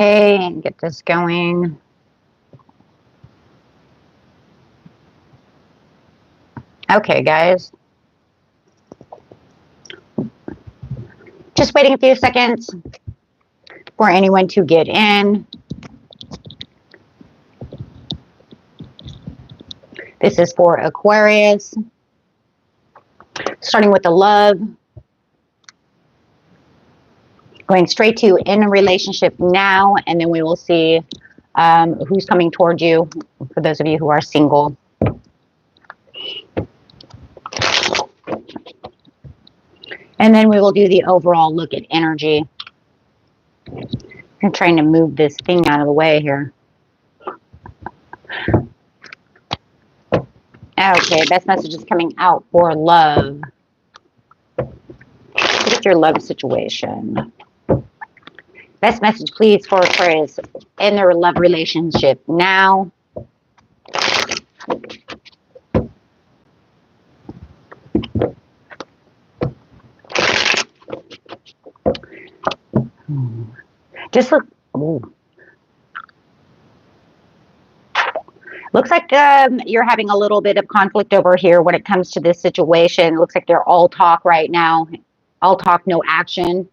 Okay, and get this going. Okay, guys. Just waiting a few seconds for anyone to get in. This is for Aquarius. Starting with the love. Going straight to in a relationship now, and then we will see who's coming towards you for those of you who are single. And then we will do the overall look at energy. I'm trying to move this thing out of the way here. Okay, best message is coming out for love. What is your love situation? Best message, please, for Aquarius in their love relationship now. Just look. Ooh. Looks like you're having a little bit of conflict over here when it comes to this situation. Looks like they're all talk right now. All talk, no action.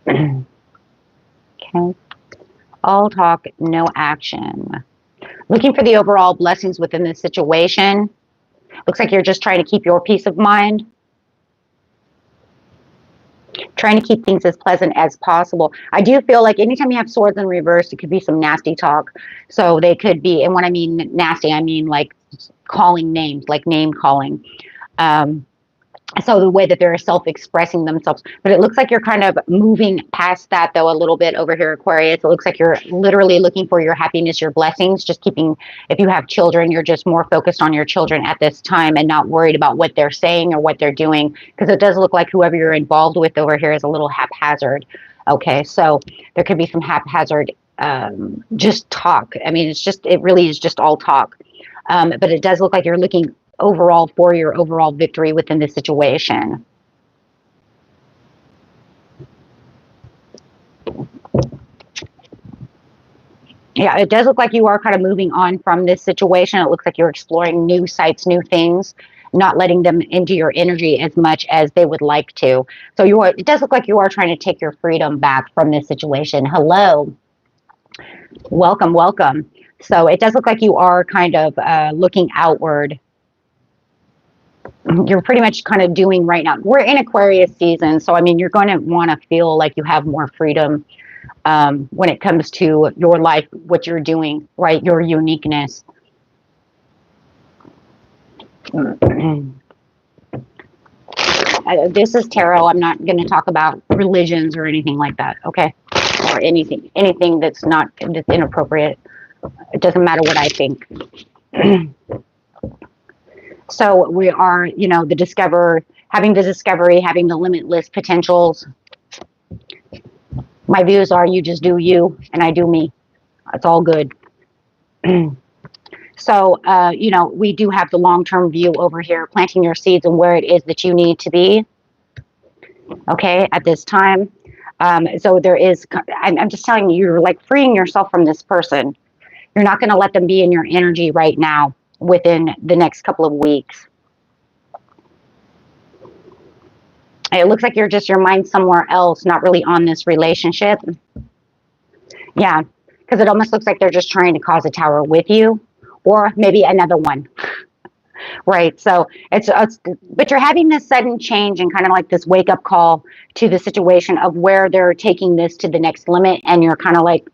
Okay. All talk, no action. Looking for the overall blessings within this situation. Looks like you're just trying to keep your peace of mind. Trying to keep things as pleasant as possible. I do feel like anytime you have swords in reverse, it could be some nasty talk. So they could be, and when I mean nasty, I mean like calling names, like name calling. So the way that they're self-expressing themselves. But it looks like you're kind of moving past that, though, a little bit over here, Aquarius. It looks like you're literally looking for your happiness, your blessings, just keeping, if you have children, you're just more focused on your children at this time and not worried about what they're saying or what they're doing, because it does look like whoever you're involved with over here is a little haphazard. Okay, so there could be some haphazard just talk. I mean, it really is just all talk. But it does look like you're looking overall for your overall victory within the situation. Yeah, it does look like you are kind of moving on from this situation. It looks like you're exploring new sites, new things, not letting them into your energy as much as they would like to. So it does look like you are trying to take your freedom back from this situation. Hello. Welcome, welcome. So it does look like you are kind of looking outward. You're pretty much kind of doing right now. We're in Aquarius season, so I mean, you're going to want to feel like you have more freedom when it comes to your life, what you're doing, right? Your uniqueness. This is tarot. I'm not going to talk about religions or anything like that, okay? Or anything that's inappropriate. It doesn't matter what I think. So we are, having the discovery, having the limitless potentials. My views are you just do you and I do me. It's all good. So, we do have the long-term view over here, planting your seeds and where it is that you need to be. Okay, at this time. So there is, I'm just telling you, you're like freeing yourself from this person. You're not going to let them be in your energy right now within the next couple of weeks. It looks like your mind's somewhere else, not really on this relationship. Yeah, because it almost looks like they're just trying to cause a tower with you, or maybe another one. Right. So but you're having this sudden change and kind of like this wake up call to the situation of where they're taking this to the next limit, and you're kind of like,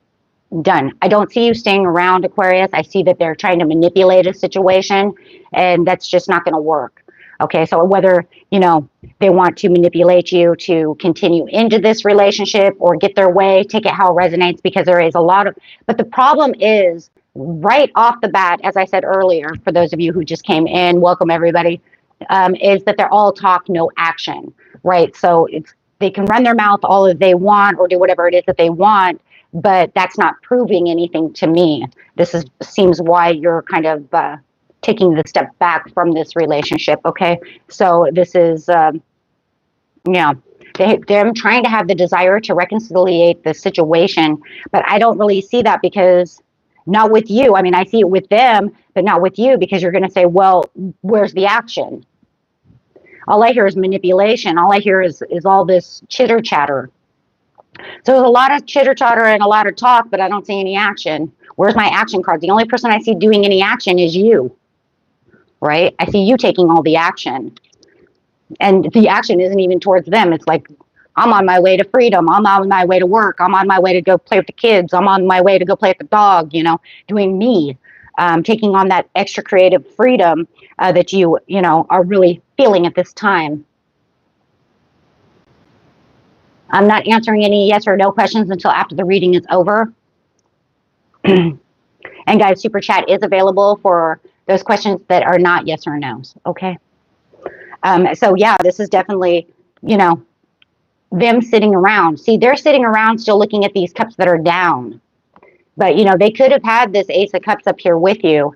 done. I don't see you staying around, Aquarius. I see that they're trying to manipulate a situation, and that's just not going to work. Okay, so whether, they want to manipulate you to continue into this relationship or get their way, take it how it resonates, because there is a lot of, but the problem is right off the bat, as I said earlier, for those of you who just came in, welcome everybody, is that they're all talk, no action, right? So they can run their mouth all that they want or do whatever it is that they want, but that's not proving anything to me. Seems why you're kind of taking the step back from this relationship. Okay. So this is, They're trying to have the desire to reconciliate the situation, but I don't really see that because not with you. I mean, I see it with them, but not with you because you're going to say, well, where's the action? All I hear is manipulation. All I hear is all this chitter chatter. So there's a lot of chitter chatter and a lot of talk, but I don't see any action. Where's my action card? The only person I see doing any action is you, right? I see you taking all the action. And the action isn't even towards them. It's like, I'm on my way to freedom. I'm on my way to work. I'm on my way to go play with the kids. I'm on my way to go play with the dog, you know, doing me, taking on that extra creative freedom that you know, are really feeling at this time. I'm not answering any yes or no questions until after the reading is over. And guys, Super Chat is available for those questions that are not yes or no's, okay? So yeah, this is definitely, you know, them sitting around. See, they're sitting around still looking at these cups that are down. But, you know, they could have had this Ace of Cups up here with you,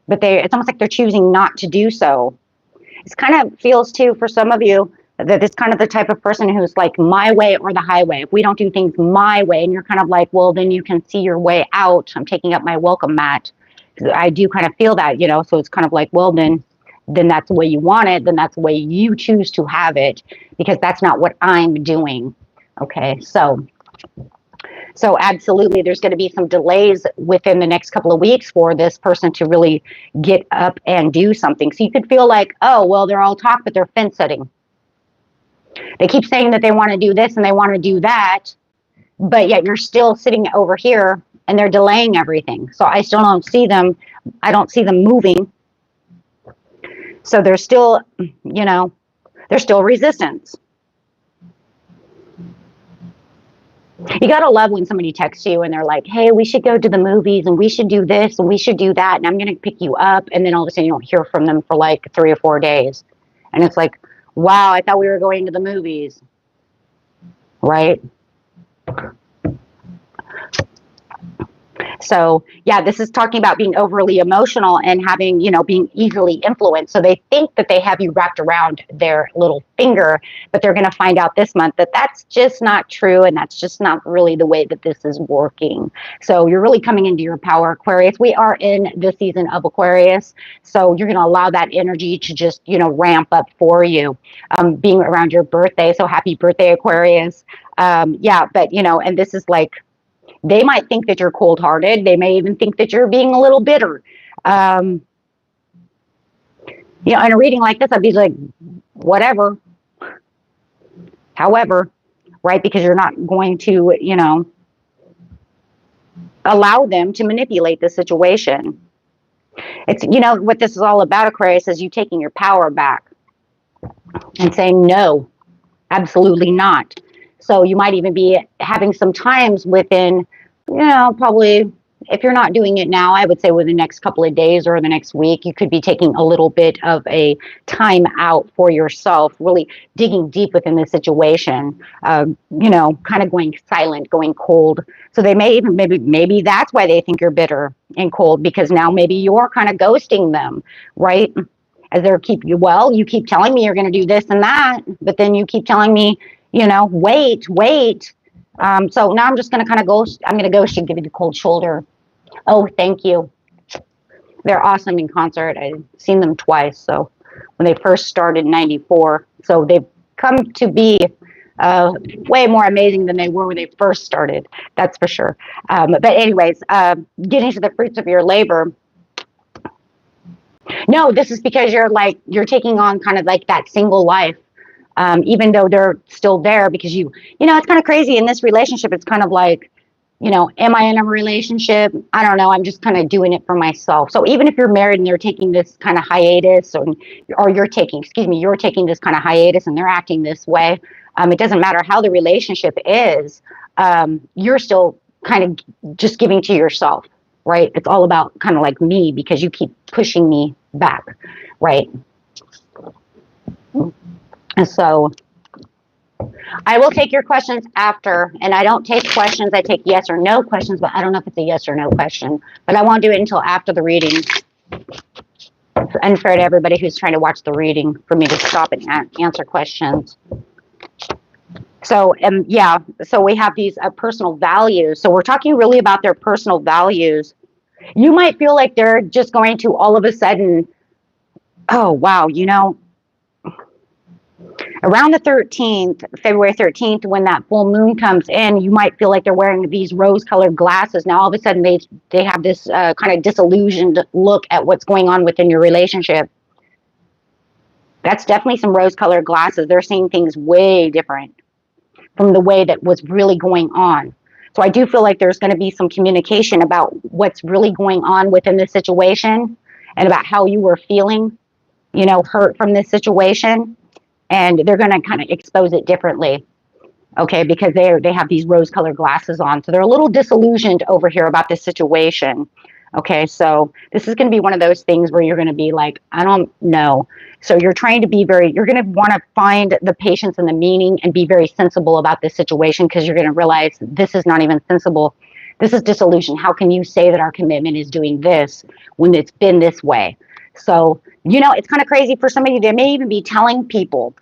but it's almost like they're choosing not to do so. It kind of feels, too, for some of you, that it's kind of the type of person who's like, my way or the highway. If we don't do things my way, and you're kind of like, well, then you can see your way out. I'm taking up my welcome mat. I do kind of feel that, you know, so it's kind of like, well, then that's the way you want it. Then that's the way you choose to have it, because that's not what I'm doing. Okay, so absolutely, there's going to be some delays within the next couple of weeks for this person to really get up and do something. So you could feel like, oh, well, they're all talk, but they're fence sitting. They keep saying that they want to do this and they want to do that, but yet you're still sitting over here and they're delaying everything. So I still don't see them. I don't see them moving. So there's still, you know, there's still resistance. You got to love when somebody texts you and they're like, hey, we should go to the movies and we should do this and we should do that. And I'm going to pick you up. And then all of a sudden you don't hear from them for like 3 or 4 days. And it's like, wow, I thought we were going to the movies. Right? So yeah, this is talking about being overly emotional and having, you know, being easily influenced. So they think that they have you wrapped around their little finger, but they're going to find out this month that that's just not true. And that's just not really the way that this is working. So you're really coming into your power, Aquarius. We are in the season of Aquarius. So you're going to allow that energy to just, you know, ramp up for you, being around your birthday. So happy birthday, Aquarius. Yeah, but, you know, and this is like, they might think that you're cold-hearted. They may even think that you're being a little bitter. You know, in a reading like this, I'd be like, whatever. However, right? Because you're not going to, you know, allow them to manipulate the situation. It's, you know, what this is all about, Aquarius, is you taking your power back and saying, no, absolutely not. So you might even be having some times within, you know, probably if you're not doing it now, I would say within the next couple of days or the next week, you could be taking a little bit of a time out for yourself, really digging deep within the situation, you know, kind of going silent, going cold. So they may even, maybe that's why they think you're bitter and cold, because now maybe you're kind of ghosting them, right? As they're you keep telling me you're going to do this and that, but then you keep telling me, you know, wait. So now I'm just going to kind of ghost. I'm going to ghost you, give you the cold shoulder. Oh, thank you. They're awesome in concert. I've seen them twice. So when they first started in '94, so they've come to be way more amazing than they were when they first started. That's for sure. But anyways, getting to the fruits of your labor. No, this is because you're taking on kind of like that single life. Even though they're still there, because you know, it's kind of crazy in this relationship. It's kind of like, you know, am I in a relationship? I don't know. I'm just kind of doing it for myself. So even if you're married and they're taking this kind of hiatus, or you're taking this kind of hiatus and they're acting this way, it doesn't matter how the relationship is. You're still kind of just giving to yourself, right? It's all about kind of like me, because you keep pushing me back, right? And so I will take your questions after, and I don't take questions. I take yes or no questions, but I don't know if it's a yes or no question, but I won't do it until after the reading. It's unfair to everybody who's trying to watch the reading for me to stop and answer questions. So, yeah, so we have these personal values. So we're talking really about their personal values. You might feel like they're just going to all of a sudden, oh, wow, you know, around the 13th, February 13th, when that full moon comes in, you might feel like they're wearing these rose-colored glasses. Now, all of a sudden, they have this kind of disillusioned look at what's going on within your relationship. That's definitely some rose-colored glasses. They're seeing things way different from the way that was really going on. So I do feel like there's going to be some communication about what's really going on within the situation and about how you were feeling, you know, hurt from this situation. And they're going to kind of expose it differently. Okay, because they have these rose-colored glasses on. So they're a little disillusioned over here about this situation. Okay, so this is going to be one of those things where you're going to be like, I don't know. So you're trying to be you're going to want to find the patience and the meaning and be very sensible about this situation, because you're going to realize this is not even sensible. This is disillusion. How can you say that our commitment is doing this when it's been this way? So, you know, it's kind of crazy for somebody. They may even be telling people.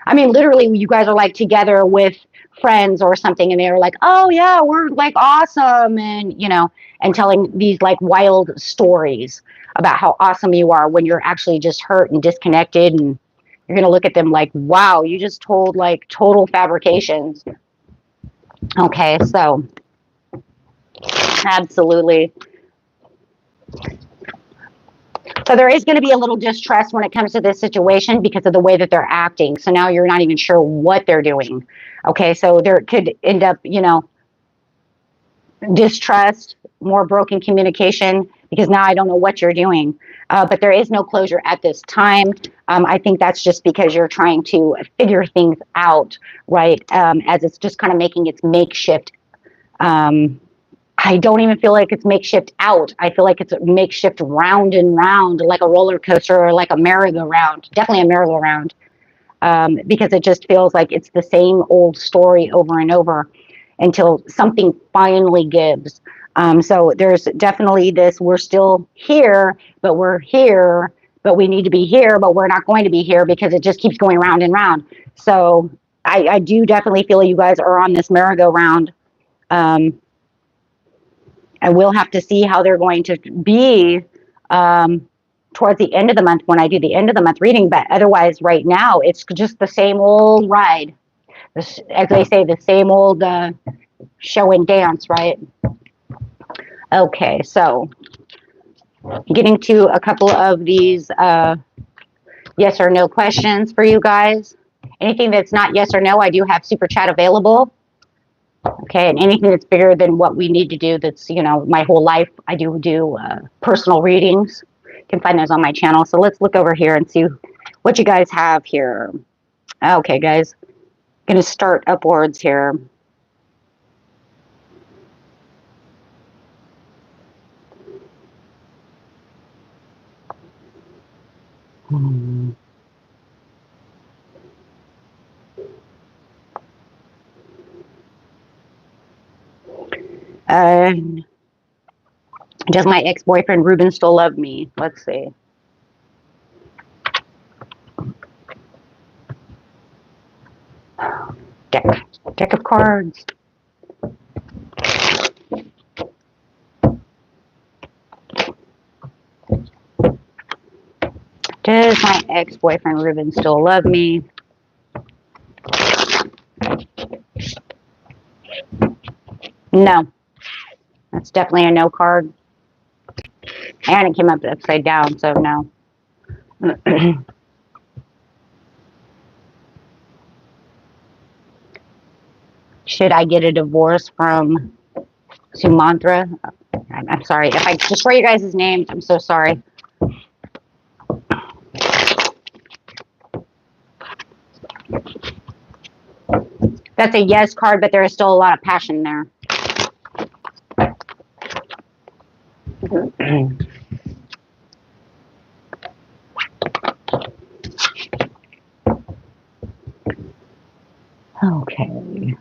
I mean, literally, you guys are like together with friends or something, and they're like, oh yeah, we're like awesome, and you know, and telling these like wild stories about how awesome you are when you're actually just hurt and disconnected, and you're gonna look at them like, wow, you just told like total fabrications. Okay, so absolutely. So there is going to be a little distrust when it comes to this situation because of the way that they're acting. So now you're not even sure what they're doing. Okay, so there could end up, you know, distrust, more broken communication, because now I don't know what you're doing. But there is no closure at this time. I think that's just because you're trying to figure things out, right? As it's just kind of making its makeshift. I don't even feel like it's makeshift out. I feel like it's a makeshift round and round, like a roller coaster or like a merry-go-round. Definitely a merry-go-round, because it just feels like it's the same old story over and over until something finally gives. So there's definitely this, we're still here, but we're here, but we need to be here, but we're not going to be here because it just keeps going round and round. So I do definitely feel you guys are on this merry-go-round. And we'll have to see how they're going to be towards the end of the month when I do the end of the month reading. But otherwise, right now, it's just the same old ride. As they say, the same old show and dance, right? Okay, so getting to a couple of these yes or no questions for you guys. Anything that's not yes or no, I do have super chat available. Okay, and anything that's bigger than what we need to do, that's, you know, my whole life, I do personal readings. You can find those on my channel. So let's look over here and see what you guys have here. Okay, guys, going to start upwards here. Does my ex-boyfriend Ruben still love me? Let's see. Deck of cards. Does my ex-boyfriend Ruben still love me? No. That's definitely a no card. And it came up upside down, so no. Should I get a divorce from Sumantra? I'm sorry. If I destroy you guys' names, I'm so sorry. That's a yes card, but there is still a lot of passion there. Okay.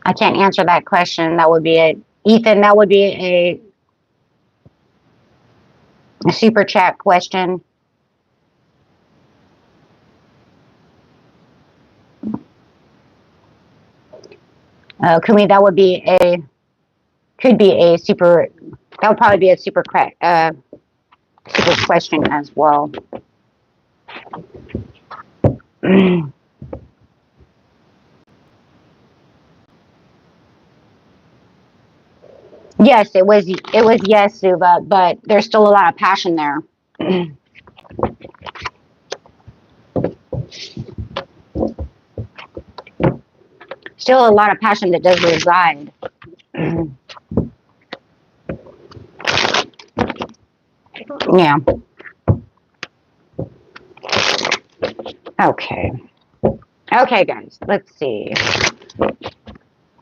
I can't answer that question. That would be it. Ethan, that would be a super chat question. Kumi, that would be a, could be a super, that would probably be a super question as well. Yes, it was yes, Zuba, but there's still a lot of passion there. Still a lot of passion that does reside. Yeah. Okay. Okay, guys, let's see.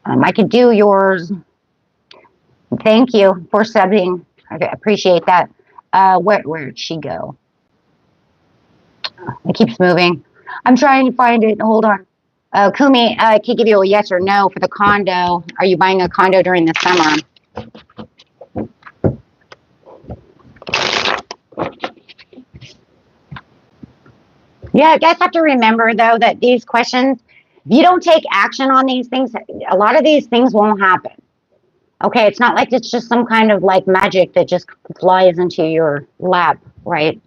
I could do yours. Thank you for subbing. I appreciate that. Where'd she go? It keeps moving. I'm trying to find it. Hold on. Kumi, I can give you a yes or no for the condo. Are you buying a condo during the summer? Yeah, you guys have to remember, though, that these questions, if you don't take action on these things, a lot of these things won't happen. Okay, it's not like it's just some kind of like magic that just flies into your lap, right?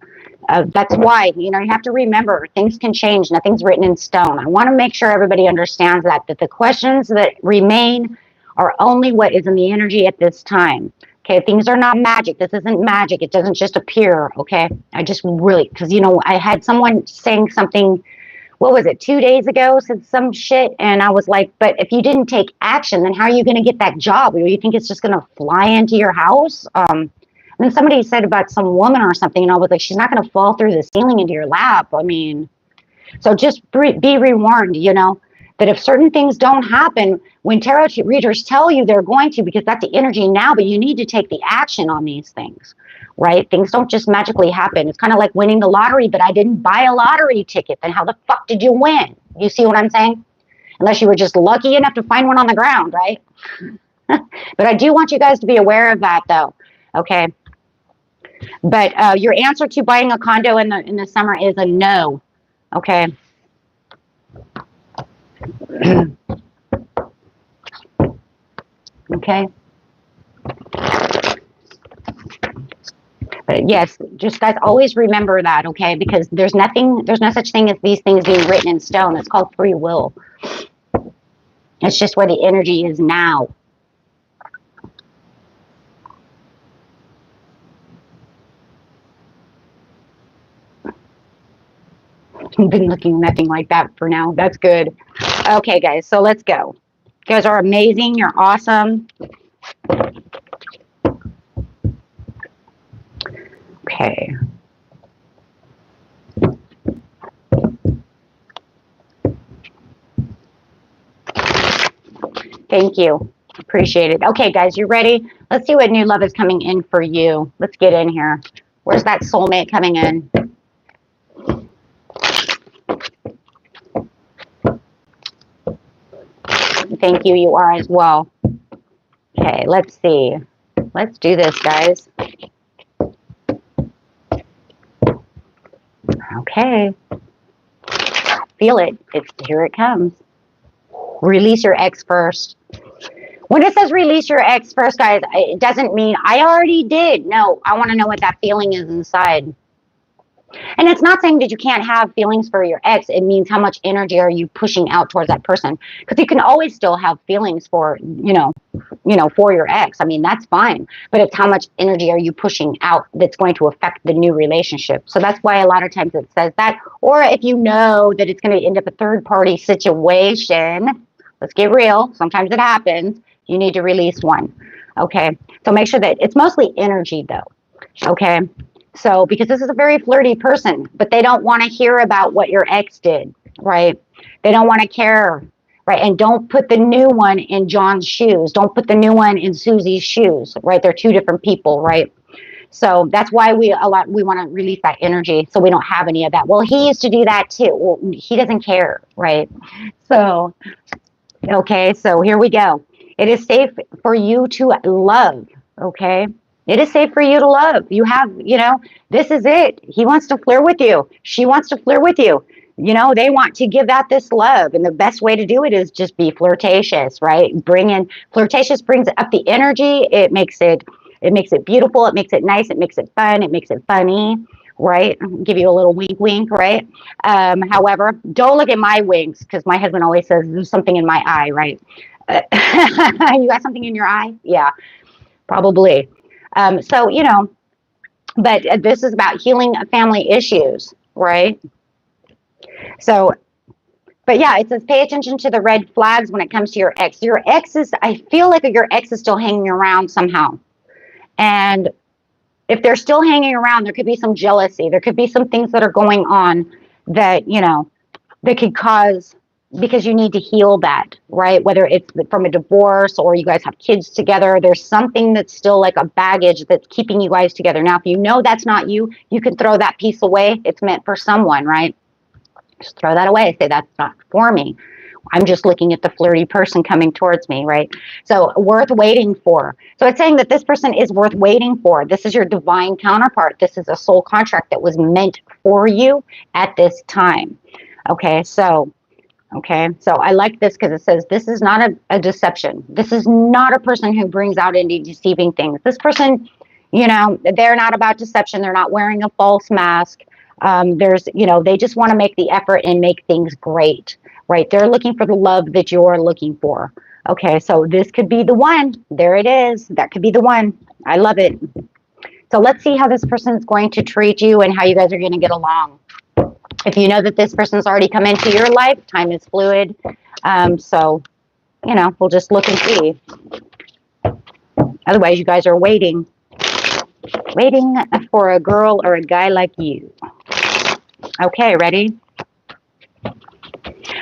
That's why, you know, you have to remember things can change. Nothing's written in stone. I want to make sure everybody understands that the questions that remain are only what is in the energy at this time. Okay, things are not magic. This isn't magic. It doesn't just appear, okay? I just really, because, you know, I had someone saying something, what was it, 2 days ago, said some shit, and I was like, but if you didn't take action, then how are you going to get that job? Or you think it's just going to fly into your house? And then somebody said about some woman or something, and I was like, she's not going to fall through the ceiling into your lap. I mean, so just be rewarned, you know, that if certain things don't happen, when tarot readers tell you they're going to, because that's the energy now, but you need to take the action on these things, right? Things don't just magically happen. It's kind of like winning the lottery, but I didn't buy a lottery ticket. Then how the fuck did you win? You see what I'm saying? Unless you were just lucky enough to find one on the ground, right? But I do want you guys to be aware of that, though, okay? But your answer to buying a condo in the summer is a no, okay? Okay. But yes, just guys always remember that, okay? Because there's no such thing as these things being written in stone. It's called free will. It's just where the energy is now. I've been looking nothing like that for now. That's good. Okay, guys, so let's go. You guys are amazing. You're awesome. Okay. Thank you. Appreciate it. Okay, guys, you ready? Let's see what new love is coming in for you. Let's get in here. Where's that soulmate coming in? Thank you. You are as well. Okay, let's see. Let's do this, guys. Okay. Feel it. Here it comes. Release your ex first. When it says release your ex first, guys, it doesn't mean I already did. No, I want to know what that feeling is inside. And it's not saying that you can't have feelings for your ex. It means how much energy are you pushing out towards that person? Because you can always still have feelings for, for your ex. I mean, that's fine. But it's how much energy are you pushing out that's going to affect the new relationship. So that's why a lot of times it says that. Or if you know that it's going to end up a third-party situation, let's get real. Sometimes it happens. You need to release one. Okay? So make sure that it's mostly energy, though. Okay? So, because this is a very flirty person, but they don't want to hear about what your ex did, right? They don't want to care, right? And don't put the new one in John's shoes. Don't put the new one in Susie's shoes, right? They're two different people, right? So that's why we want to release that energy so we don't have any of that. Well, he used to do that too. Well, he doesn't care, right? So, okay, so here we go. It is safe for you to love, okay? It is safe for you to love. You have, this is it. He wants to flirt with you. She wants to flirt with you. you know, they want to give out this love. And the best way to do it is just be flirtatious, right? Flirtatious brings up the energy. It makes it beautiful. It makes it nice. It makes it fun. It makes it funny, right? Give you a little wink, wink, right? However, don't look at my winks, because my husband always says there's something in my eye, right? You got something in your eye? Yeah, probably. So, you know, but this is about healing family issues, right? So, but yeah, it says pay attention to the red flags when it comes to your ex. Your ex is, I feel like your ex is still hanging around somehow. And if they're still hanging around, there could be some jealousy. There could be some things that are going on that, you know, that could cause, because you need to heal that, right? Whether it's from a divorce or you guys have kids together, there's something that's still like a baggage that's keeping you guys together. Now, if you know that's not you, you can throw that piece away. It's meant for someone, right? Just throw that away. Say, that's not for me. I'm just looking at the flirty person coming towards me, right? So worth waiting for. So it's saying that this person is worth waiting for. This is your divine counterpart. This is a soul contract that was meant for you at this time. Okay, so I like this because it says this is not a deception. This is not a person who brings out any deceiving things. This person, you know, they're not about deception. They're not wearing a false mask. There's, you know, they just want to make the effort and make things great, right? They're looking for the love that you're looking for. Okay, so this could be the one. There it is. That could be the one. I love it. So let's see how this person is going to treat you and how you guys are going to get along. If you know that this person's already come into your life, time is fluid. So, you know, we'll just look and see. Otherwise, you guys are waiting for a girl or a guy like you. Okay, ready?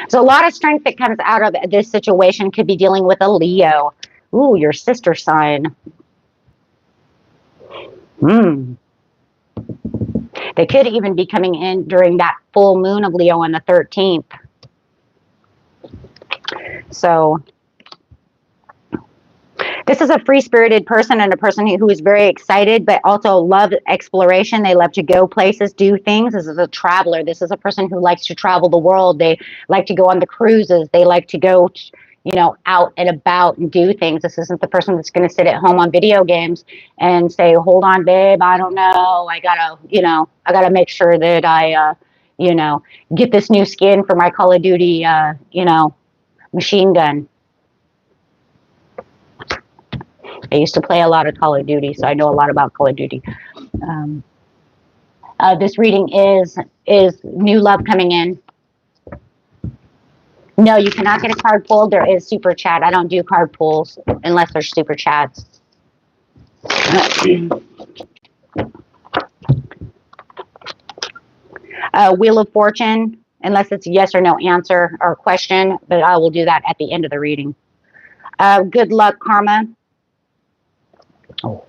So a lot of strength that comes out of this situation could be dealing with a Leo. Ooh, your sister sign. They could even be coming in during that full moon of Leo on the 13th. So this is a free-spirited person and a person who is very excited, but also love exploration. They love to go places, do things. This is a traveler. This is a person who likes to travel the world. They like to go on the cruises. They like to go, you know, out and about and do things. This isn't the person that's going to sit at home on video games and say, hold on, babe, I don't know. I gotta make sure that I, you know, get this new skin for my Call of Duty, you know, machine gun. I used to play a lot of Call of Duty, so I know a lot about Call of Duty. This reading is new love coming in. No, you cannot get a card pulled. There is super chat. I don't do card pulls unless there's super chats. Wheel of Fortune, unless it's yes or no answer or question, but I will do that at the end of the reading. Good luck, karma. So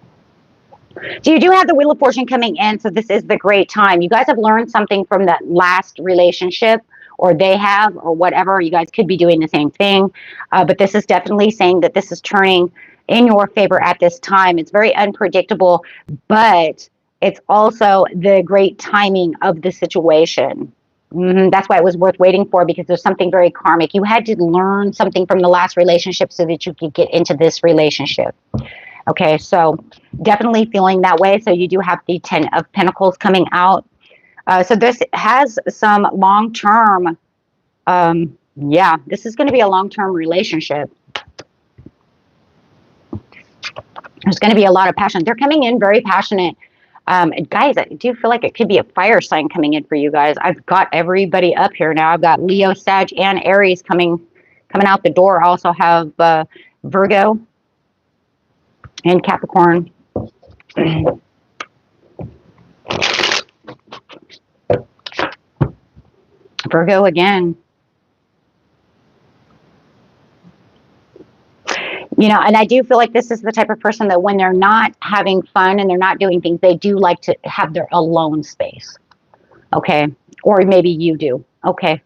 you do have the Wheel of Fortune coming in, so this is the great time. You guys have learned something from that last relationship, or they have, or whatever. You guys could be doing the same thing, but this is definitely saying that this is turning in your favor at this time. It's very unpredictable, but it's also the great timing of the situation. That's why it was worth waiting for, because there's something very karmic. You had to learn something from the last relationship so that you could get into this relationship. Okay, so definitely feeling that way. So you do have the 10 of Pentacles coming out. So this has some long-term, yeah, this is going to be a long-term relationship. There's going to be a lot of passion. They're coming in very passionate. Guys, I do feel like it could be a fire sign coming in for you guys. I've got everybody up here now. I've got Leo, Sag, and Aries coming out the door. I also have Virgo and Capricorn. Virgo again. You know, and I do feel like this is the type of person that when they're not having fun and they're not doing things, they do like to have their alone space. Okay. Or maybe you do. Okay.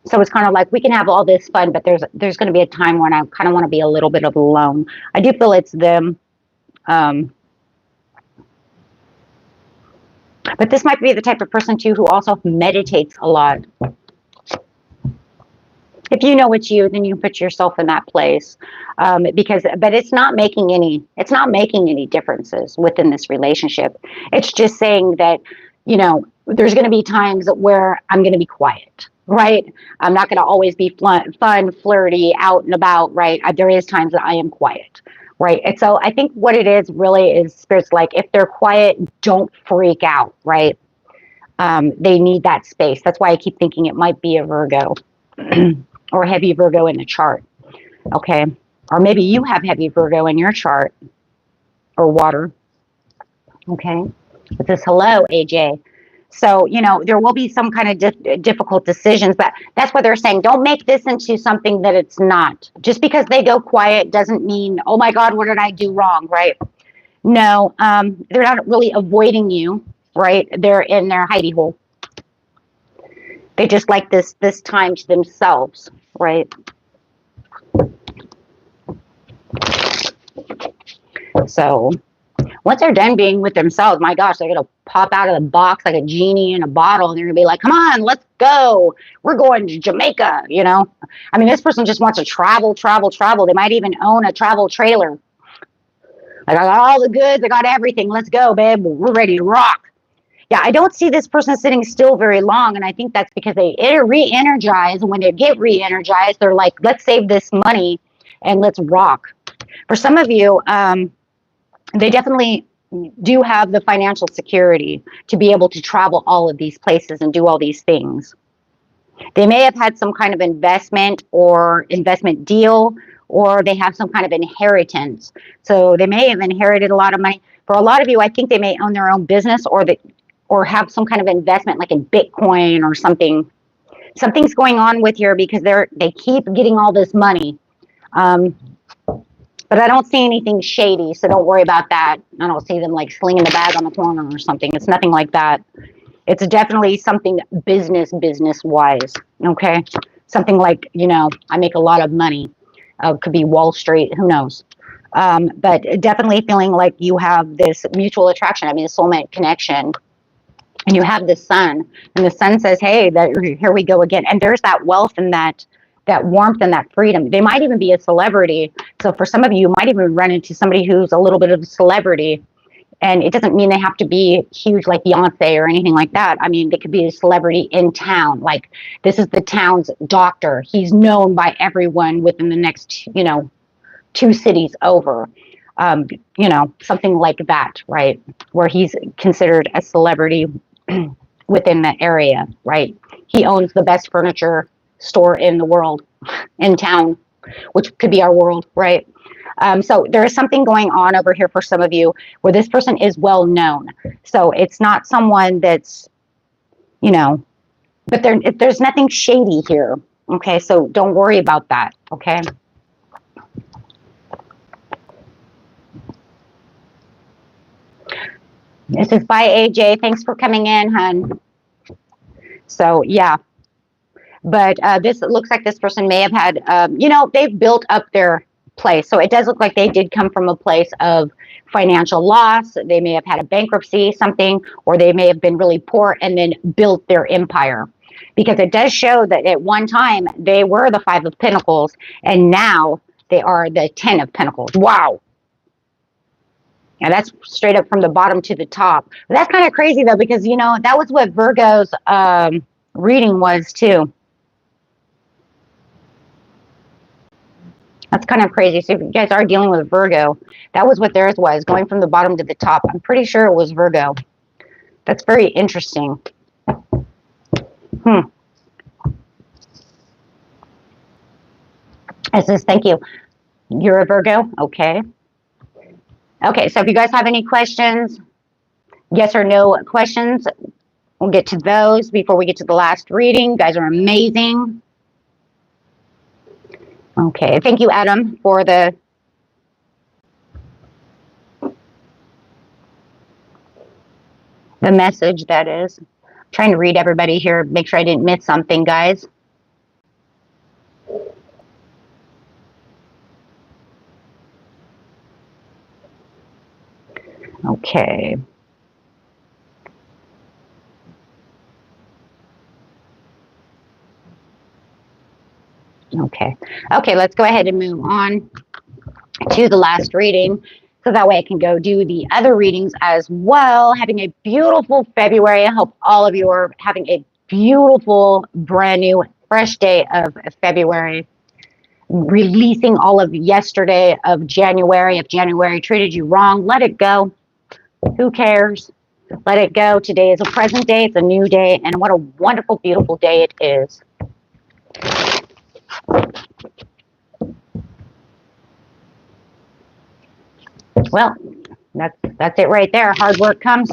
So it's kind of like we can have all this fun, but there's going to be a time when I kind of want to be a little bit of alone. I do feel it's them. But this might be the type of person too who also meditates a lot. If you know it's you, then you put yourself in that place, but it's not making any differences within this relationship. It's just saying that, you know, there's going to be times where I'm going to be quiet, right? I'm not going to always be fun, flirty, out and about, right? There is times that I am quiet, right? And so I think what it is really is spirits like, if they're quiet, don't freak out, right? They need that space. That's why I keep thinking it might be a Virgo. Or heavy Virgo in the chart, okay? Or maybe you have heavy Virgo in your chart, or water, okay? It says, hello, AJ. So, you know, there will be some kind of difficult decisions, but that's what they're saying. Don't make this into something that it's not. Just because they go quiet doesn't mean, oh my God, what did I do wrong, right? No, they're not really avoiding you, right? They're in their hidey hole. They just like this time to themselves, right? So once they're done being with themselves, my gosh, they're going to pop out of the box like a genie in a bottle, and they're going to be like, come on, let's go. We're going to Jamaica, you know? I mean, this person just wants to travel. They might even own a travel trailer. Like, I got all the goods. I got everything. Let's go, babe. We're ready to rock. Yeah, I don't see this person sitting still very long, and I think that's because they re-energize, and when they get re-energized, they're like, let's save this money and let's rock. For some of you, they definitely do have the financial security to be able to travel all of these places and do all these things. They may have had some kind of investment or investment deal, or they have some kind of inheritance. So they may have inherited a lot of money. For a lot of you, I think they may own their own business, or have some kind of investment like in Bitcoin or something. Something's going on with here because they keep getting all this money. But I don't see anything shady, so don't worry about that. I don't see them like slinging the bag on the corner or something. It's nothing like that. It's definitely something business-wise, okay? Something like, you know, I make a lot of money. Could be Wall Street, who knows? But definitely feeling like you have this mutual attraction. I mean, a soulmate connection. And you have the sun, and the sun says, hey, here we go again. And there's that wealth and that warmth and that freedom. They might even be a celebrity. So for some of you, you might even run into somebody who's a little bit of a celebrity. And it doesn't mean they have to be huge like Beyonce or anything like that. I mean, they could be a celebrity in town. Like, this is the town's doctor. He's known by everyone within the next, you know, 2 cities over. You know, something like that, right? Where he's considered a celebrity within the area, right? He owns the best furniture store in the world, in town, which could be our world, right? So there is something going on over here for some of you where this person is well known. So it's not someone that's, you know, but there's nothing shady here. Okay, so don't worry about that. Okay. This is by AJ. Thanks for coming in, hun. So yeah, but this looks like this person may have had, you know, they've built up their place. So it does look like they did come from a place of financial loss. They may have had a bankruptcy, something, or they may have been really poor and then built their empire. Because it does show that at one time they were the 5 of Pentacles, and now they are the 10 of Pentacles. Wow. And that's straight up from the bottom to the top. But that's kind of crazy, though, because, you know, that was what Virgo's reading was, too. That's kind of crazy. So if you guys are dealing with Virgo, that was what theirs was, going from the bottom to the top. I'm pretty sure it was Virgo. That's very interesting. It says, thank you. You're a Virgo? Okay. Okay, so if you guys have any questions, yes or no questions, we'll get to those before we get to the last reading. You guys are amazing. Okay, thank you, Adam, for the message, that is. I'm trying to read everybody here, make sure I didn't miss something, guys. Okay. Okay. Okay, let's go ahead and move on to the last reading. So that way I can go do the other readings as well. Having a beautiful February. I hope all of you are having a beautiful, brand new, fresh day of February. Releasing all of yesterday of January. If January treated you wrong, let it go. Who cares? Let it go. Today is a present day. It's a new day. And what a wonderful, beautiful day it is. Well, that's it right there. Hard work comes.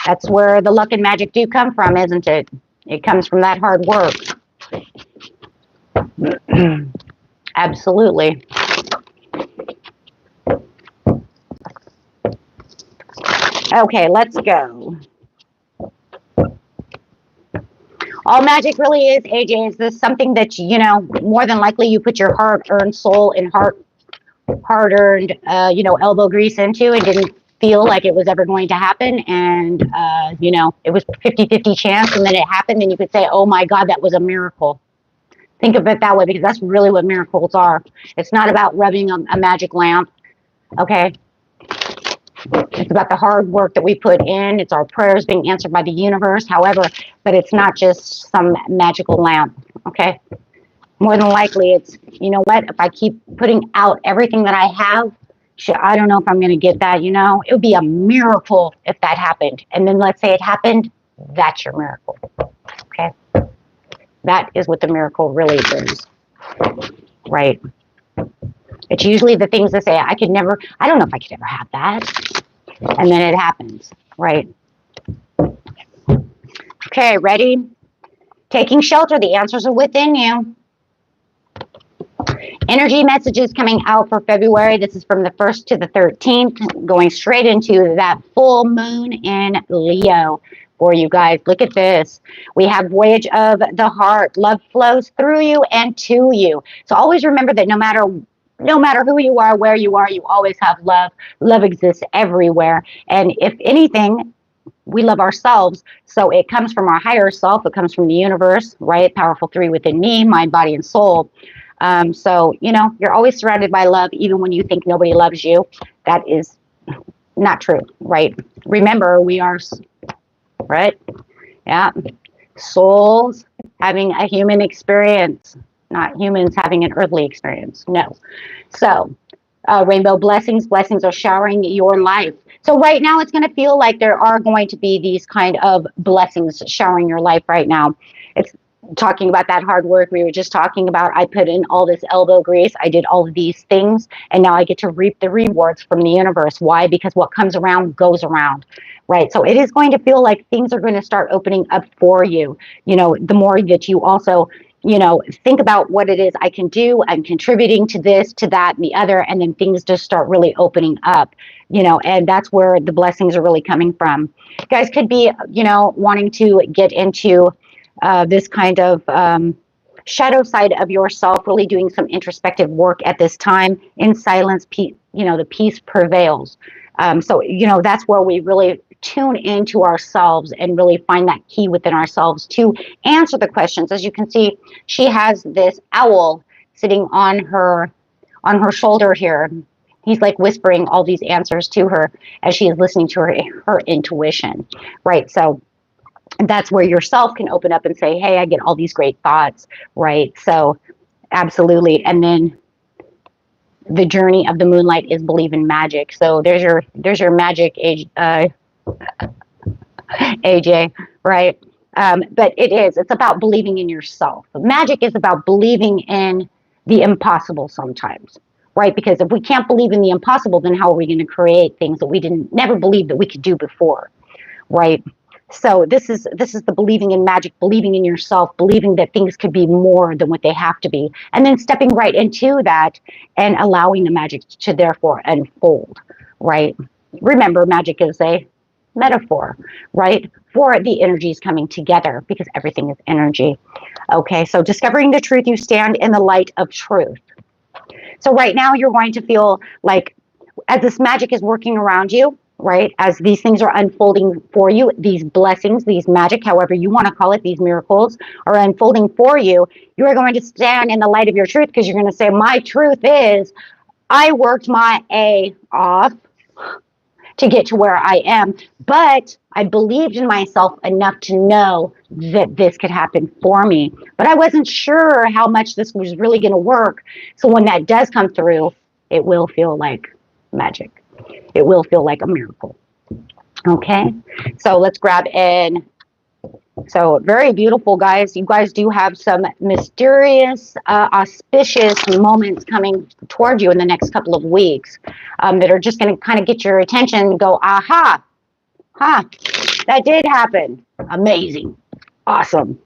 That's where the luck and magic do come from, isn't it? It comes from that hard work. Absolutely. Okay, let's go. All magic really is, AJ, is this something that, you know, more than likely you put your hard-earned soul and hard-earned, you know, elbow grease into and didn't feel like it was ever going to happen. And, you know, it was 50-50 chance and then it happened and you could say, oh my God, that was a miracle. Think of it that way because that's really what miracles are. It's not about rubbing a magic lamp, okay? It's about the hard work that we put in. It's our prayers being answered by the universe, however, but it's not just some magical lamp, okay? More than likely, it's, you know what, if I keep putting out everything that I have, I don't know if I'm going to get that, you know? It would be a miracle if that happened. And then let's say it happened, that's your miracle, okay? That is what the miracle really is, right? It's usually the things that say, I don't know if I could ever have that. And then it happens, right? Okay, ready? Taking shelter, the answers are within you. Energy messages coming out for February. This is from the 1st to the 13th, going straight into that full moon in Leo for you guys. Look at this. We have voyage of the heart. Love flows through you and to you. So always remember that no matter who you are, where you are, you always have love. Love exists everywhere. And if anything, we love ourselves. So it comes from our higher self. It comes from the universe, right? Powerful three within me, mind, body, and soul. So, you know, you're always surrounded by love, even when you think nobody loves you. That is not true, right? Remember, we are, right? Yeah. Souls having a human experience, not humans having an earthly experience. No. So, rainbow blessings are showering your life. So right now it's going to feel like there are going to be these kind of blessings showering your life right now. It's talking about that hard work we were just talking about. I put in all this elbow grease. I did all of these things, and now I get to reap the rewards from the universe. Why? Because what comes around goes around, right? So it is going to feel like things are going to start opening up for you. You know, the more that you also, you know, think about what it is I can do. I'm contributing to this, to that, and the other, and then things just start really opening up, you know, and that's where the blessings are really coming from. You guys could be, you know, wanting to get into this kind of shadow side of yourself, really doing some introspective work at this time. In silence, peace, you know, the peace prevails. So, you know, that's where we really tune into ourselves and really find that key within ourselves to answer the questions. As you can see, she has this owl sitting on her shoulder here. He's like whispering all these answers to her as she is listening to her intuition, right? So that's where yourself can open up and say, hey, I get all these great thoughts, right? So absolutely. And then the journey of the moonlight is believe in magic. So there's your magic, AJ, right? But it's about believing in yourself. Magic is about believing in the impossible sometimes, right? Because if we can't believe in the impossible, then how are we going to create things that we never believed that we could do before, right? So this is the believing in magic, believing in yourself, believing that things could be more than what they have to be, and then stepping right into that and allowing the magic to therefore unfold, right? Remember, magic is a metaphor, right? For the energies coming together because everything is energy. Okay, so discovering the truth, you stand in the light of truth. So right now you're going to feel like as this magic is working around you, right? As these things are unfolding for you, these blessings, these magic, however you want to call it, these miracles are unfolding for you. You are going to stand in the light of your truth because you're going to say, my truth is I worked my A off to get to where I am, but I believed in myself enough to know that this could happen for me. But I wasn't sure how much this was really going to work. So when that does come through, it will feel like magic. It will feel like a miracle. Okay, so let's grab in. So very beautiful, guys. You guys do have some mysterious, auspicious moments coming toward you in the next couple of weeks that are just going to kind of get your attention and go, aha, that did happen. Amazing. Awesome.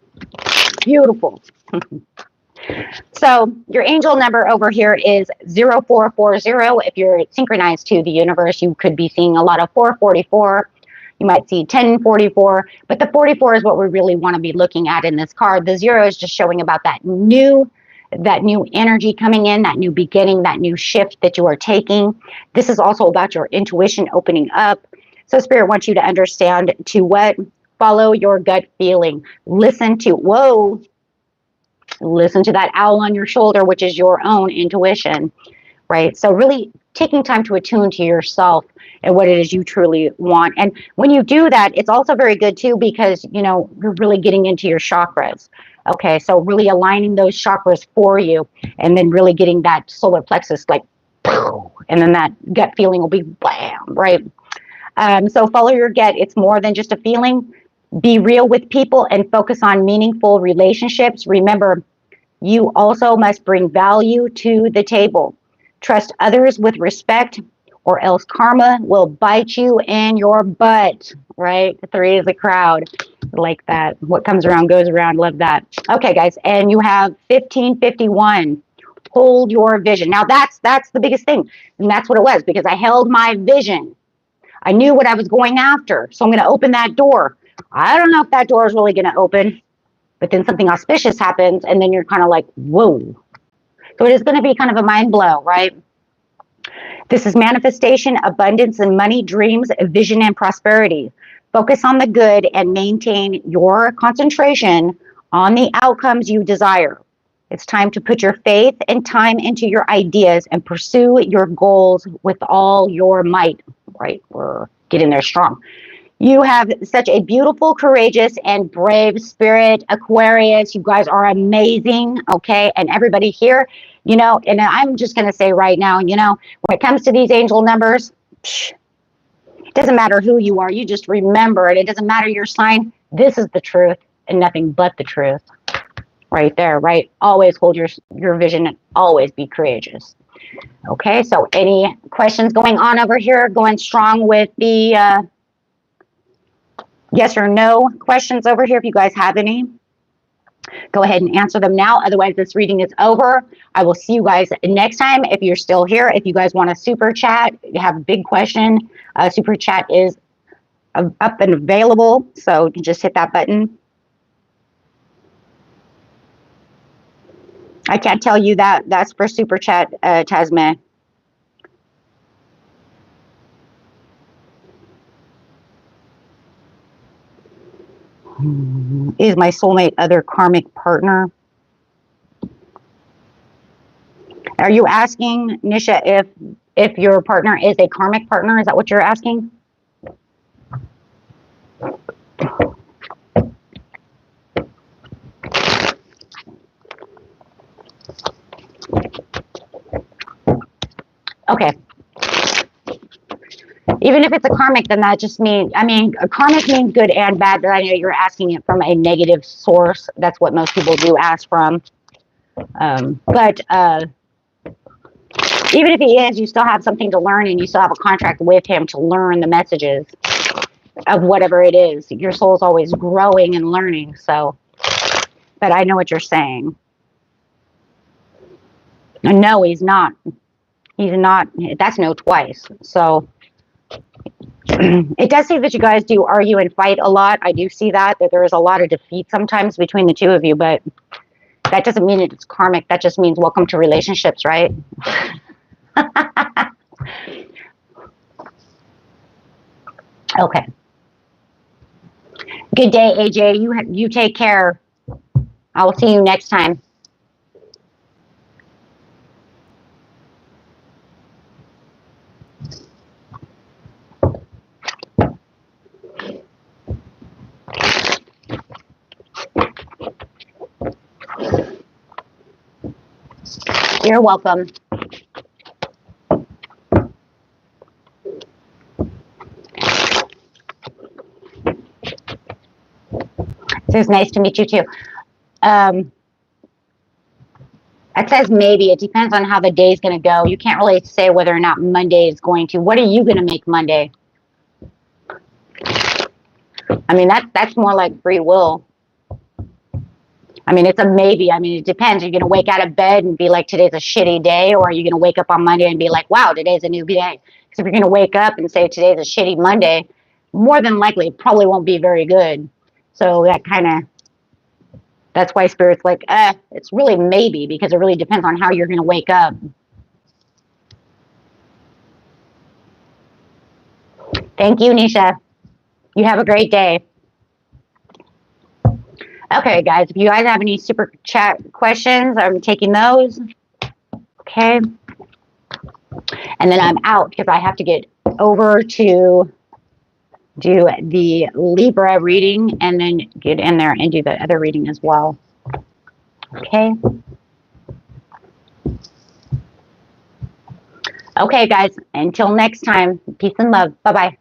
Beautiful. So your angel number over here is 0440. If you're synchronized to the universe, you could be seeing a lot of 444. You might see 1044, but the 44 is what we really want to be looking at in this card. The 0 is just showing about that new energy coming in, that new beginning, that new shift that you are taking. This is also about your intuition opening up. So Spirit wants you to understand to what? Follow your gut feeling. Listen to, listen to that owl on your shoulder, which is your own intuition, right? So really taking time to attune to yourself and what it is you truly want. And when you do that, it's also very good too, because, you know, you're really getting into your chakras. Okay, so really aligning those chakras for you, and then really getting that solar plexus like, and then that gut feeling will be bam, right? So follow your gut. It's more than just a feeling. Be real with people and focus on meaningful relationships. Remember, you also must bring value to the table. Trust others with respect, or else karma will bite you in your butt, right? 3 is a crowd. Like that. What comes around goes around. Love that. Okay, guys. And you have 1551. Hold your vision. Now, that's the biggest thing. And that's what it was, because I held my vision. I knew what I was going after. So I'm going to open that door. I don't know if that door is really going to open, but then something auspicious happens, and then you're kind of like, whoa. So it is going to be kind of a mind blow, right? This is manifestation, abundance, and money, dreams, vision, and prosperity. Focus on the good and maintain your concentration on the outcomes you desire. It's time to put your faith and time into your ideas and pursue your goals with all your might, right? We're getting there strong. You have such a beautiful, courageous, and brave spirit, Aquarius. You guys are amazing, okay? And everybody here, you know, and I'm just going to say right now, you know, when it comes to these angel numbers, it doesn't matter who you are. You just remember it. It doesn't matter your sign. This is the truth and nothing but the truth. Right there, right? Always hold your vision and always be courageous. Okay, so any questions going on over here? Going strong with the yes or no questions over here. If you guys have any, go ahead and answer them now. Otherwise, this reading is over. I will see you guys next time. If you're still here, if you guys want a super chat, you have a big question, super chat is up and available. So you can just hit that button. I can't tell you that. That's for super chat, Tasman. Is my soulmate other karmic partner? Are you asking, Nisha, if your partner is a karmic partner? Is that what you're asking? Okay. Even if it's a karmic, then that just means, I mean, a karmic means good and bad, but I know you're asking it from a negative source. That's what most people do ask from. But even if he is, you still have something to learn, and you still have a contract with him to learn the messages of whatever it is. Your soul's always growing and learning. So, but I know what you're saying. And no, he's not. He's not. That's no twice. So it does say that you guys do argue and fight a lot. I do see that there is a lot of defeat sometimes between the two of you, but that doesn't mean it's karmic. That just means welcome to relationships, right? Okay. Good day, AJ. You take care. I will see you next time. You're welcome. It says nice to meet you too. It says maybe. It depends on how the day's going to go. You can't really say whether or not Monday is going to. What are you going to make Monday? I mean, that's more like free will. I mean, it's a maybe. I mean, it depends. Are you going to wake out of bed and be like, today's a shitty day? Or are you going to wake up on Monday and be like, wow, today's a new day? Because if you're going to wake up and say today's a shitty Monday, more than likely it probably won't be very good. So that's why Spirit's like, it's really maybe, because it really depends on how you're going to wake up. Thank you, Nisha. You have a great day. Okay, guys, if you guys have any super chat questions, I'm taking those. Okay. And then I'm out because I have to get over to do the Libra reading and then get in there and do the other reading as well. Okay. Okay, guys, until next time, peace and love. Bye-bye.